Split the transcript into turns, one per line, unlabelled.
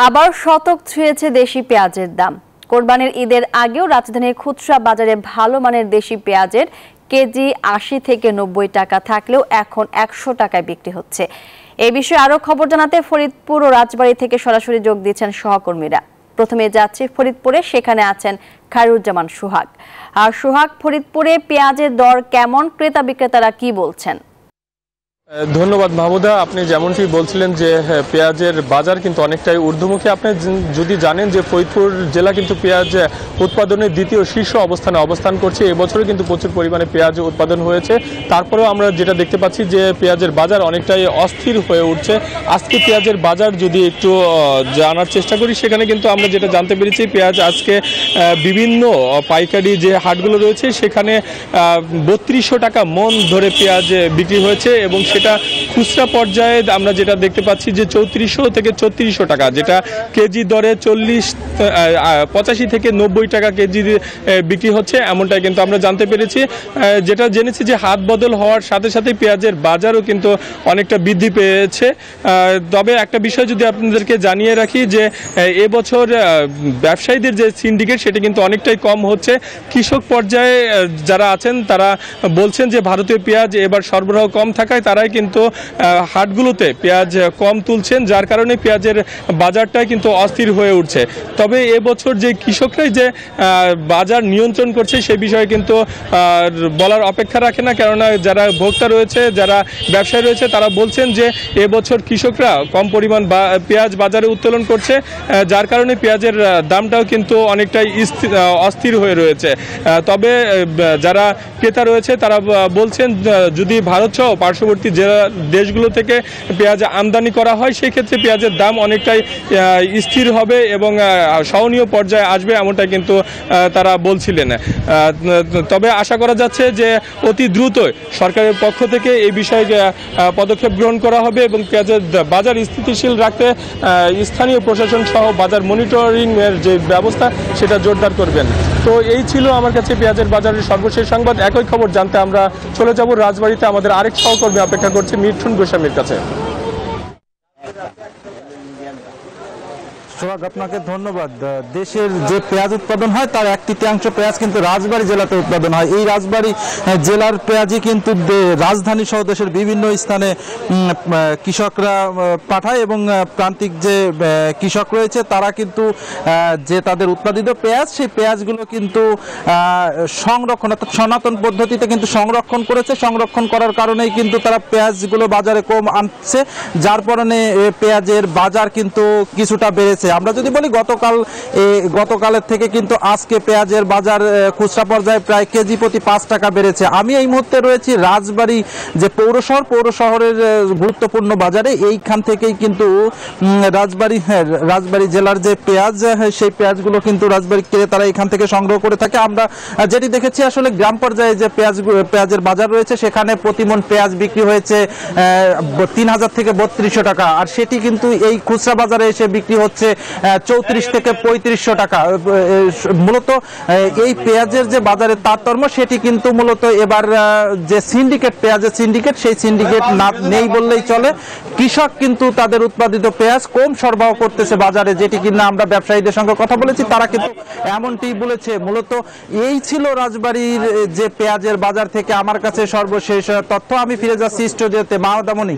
আবার শতক ছুঁয়েছে দেশি পেঁয়াজের দাম। কোরবানির ঈদের আগেও রাজধানীর খুচরা বাজারে ভালো মানের দেশি পেঁয়াজের কেজি ৮০ থেকে ৯০ টাকা থাকলেও এখন ১০০ টাকায় বিক্রি হচ্ছে। এই বিষয়ে আরো খবর জানাতে ফরিদপুর ও রাজবাড়ী থেকে সরাসরি যোগ দিচ্ছেন সহকর্মীরা। প্রথমে যাচ্ছি ফরিদপুরে, সেখানে আছেন খায়রুজ্জামান সোহাগ। আর সোহাগ, ফরিদপুরে পেঁয়াজের দর কেমন, ক্রেতা বিক্রেতারা কি বলছেন?
ধন্যবাদ মাহমুদা। আপনি যেমনটি বলছিলেন যে পেঁয়াজের বাজার কিন্তু অনেকটাই ঊর্ধ্বমুখী। আপনি যদি জানেন যে ফরিদপুর জেলা কিন্তু পেঁয়াজ উৎপাদনের দ্বিতীয় শীর্ষ অবস্থানে অবস্থান করছে। এবছরে কিন্তু প্রচুর পরিমাণে পেঁয়াজ উৎপাদন হয়েছে। তারপরেও আমরা যেটা দেখতে পাচ্ছি যে পেঁয়াজের বাজার অনেকটাই অস্থির হয়ে উঠছে। আজকে পেঁয়াজের বাজার যদি একটু জানার চেষ্টা করি, সেখানে কিন্তু আমরা যেটা জানতে পেরেছি, পেঁয়াজ আজকে বিভিন্ন পাইকারি যে হাটগুলো রয়েছে সেখানে ৩২০০ টাকা মন ধরে পেঁয়াজ বিক্রি হয়েছে এবং সেটা খুচরা পর্যায়ে আমরা যেটা দেখতে পাচ্ছি যে ৩৪০০ থেকে ৩৪০০ টাকা, যেটা কেজি দরে ৮৫ থেকে ৯০ টাকা কেজি বিক্রি হচ্ছে, এমনটাই কিন্তু আমরা জানতে পেরেছি। যেটা জেনেছি যে হাত বদল হওয়ার সাথে সাথে পেঁয়াজের বাজারও কিন্তু অনেকটা বৃদ্ধি পেয়েছে। তবে একটা বিষয় যদি আপনাদেরকে জানিয়ে রাখি যে এবছর ব্যবসায়ীদের যে সিন্ডিকেট সেটা কিন্তু অনেকটাই কম হচ্ছে। কৃষক পর্যায়ে যারা আছেন তারা বলছেন যে ভারতীয় পেঁয়াজ এবার সরবরাহ কম থাকায় তারাই কিন্তু হাটগুলোতে পেঁয়াজ কম তুলছেন, যার কারণে পেঁয়াজের বাজারটাই কিন্তু অস্থির হয়ে উঠছে। তবে এবছর যে কৃষকরাই যে বাজার নিয়ন্ত্রণ করছে সে বিষয়ে কিন্তু বলার অপেক্ষা রাখে না, কেননা যারা ভোক্তা রয়েছে, যারা ব্যবসায়ী রয়েছে, তারা বলছেন যে এবছর কৃষকরা কম পরিমাণ পেঁয়াজ বাজারে উত্তোলন করছে, যার কারণে পেঁয়াজের দামটাও কিন্তু অনেকটাই অস্থির হয়ে রয়েছে। তবে যারা ক্রেতা রয়েছে তারা বলছেন যদি ভারত সহ পার্শ্ববর্তী দেশগুলো থেকে পেঁয়াজ আমদানি করা হয় সেক্ষেত্রে পেঁয়াজের দাম অনেকটাই স্থির হবে এবং সহনীয় পর্যায়ে আসবে, এমনটা কিন্তু তারা বলছিলেন। তবে আশা করা যাচ্ছে যে অতি দ্রুত সরকারের পক্ষ থেকে এই বিষয়ে পদক্ষেপ গ্রহণ করা হবে এবং পেঁয়াজের বাজার স্থিতিশীল রাখতে স্থানীয় প্রশাসন সহ বাজার মনিটরিংয়ের যে ব্যবস্থা সেটা জোরদার করবেন। তো এই ছিল আমার কাছে পেঁয়াজের বাজারের সর্বশেষ সংবাদ। একই খবর জানতে আমরা চলে যাব রাজবাড়ীতে, আমাদের আরেক সহকর্মী অপেক্ষা করছে মিঠুন গোস্বামীর কাছে।
সোহাগ, আপনাকে ধন্যবাদ। দেশের যে পেঁয়াজ উৎপাদন হয় তার 1/3 পেঁয়াজ কিন্তু রাজবাড়ী জেলাতে উৎপাদন হয়। এই রাজবাড়ী জেলার পেঁয়াজই কিন্তু রাজধানী সহ দেশের বিভিন্ন স্থানে কৃষকরা পাঠায় এবং প্রান্তিক যে কৃষক রয়েছে তারা কিন্তু যে তাদের উৎপাদিত পেঁয়াজ, সেই পেঁয়াজগুলো কিন্তু সংরক্ষণ অর্থাৎ সনাতন পদ্ধতিতে কিন্তু সংরক্ষণ করেছে। সংরক্ষণ করার কারণেই কিন্তু তারা পেঁয়াজগুলো বাজারে কম আনছে, যার কারণে পেঁয়াজের বাজার কিন্তু কিছুটা বেড়েছে। আমরা যদি বলি গতকালের থেকে কিন্তু আজকে পেঁয়াজের বাজার খুচরা পর্যায়ে প্রায় কেজি প্রতি ৫ টাকা বেড়েছে। আমি এই মুহূর্তে রয়েছি রাজবাড়ী যে পৌরশহরের গুরুত্বপূর্ণ বাজারে। এইখান থেকেই কিন্তু রাজবাড়ী জেলার যে পেঁয়াজ, সেই পেঁয়াজগুলো কিন্তু রাজবাড়ী ক্রেতারা এখান থেকে সংগ্রহ করে থাকে। আমরা যেটি দেখেছি আসলে গ্রাম পর্যায়ে যে পেঁয়াজের বাজার রয়েছে সেখানে প্রতি মণ পেঁয়াজ বিক্রি হয়েছে ৩০০০ থেকে ৩২০০ টাকা, আর সেটি কিন্তু এই খুচরা বাজারে এসে বিক্রি হচ্ছে ৩৪ থেকে ৩৫০০ টাকা। মূলত এই পেঁয়াজের যে বাজারের তারতম্য সেটি কিন্তু মূলত এবার যে সিন্ডিকেট, পেঁয়াজের সিন্ডিকেট, সেই সিন্ডিকেট নেই বললেই চলে। কৃষক কিন্তু তাদের উৎপাদিত পেঁয়াজ কম সরবরাহ করতেছে বাজারে, যেটি কিনা আমরা ব্যবসায়ীদের সঙ্গে কথা বলেছি, তারা কিন্তু এমনটি বলেছে। মূলত এই ছিল রাজবাড়ীর যে পেঁয়াজের বাজার থেকে আমার কাছে সর্বশেষ তথ্য। আমি ফিরে যাচ্ছি স্টুডিওতে। মাহদামণি।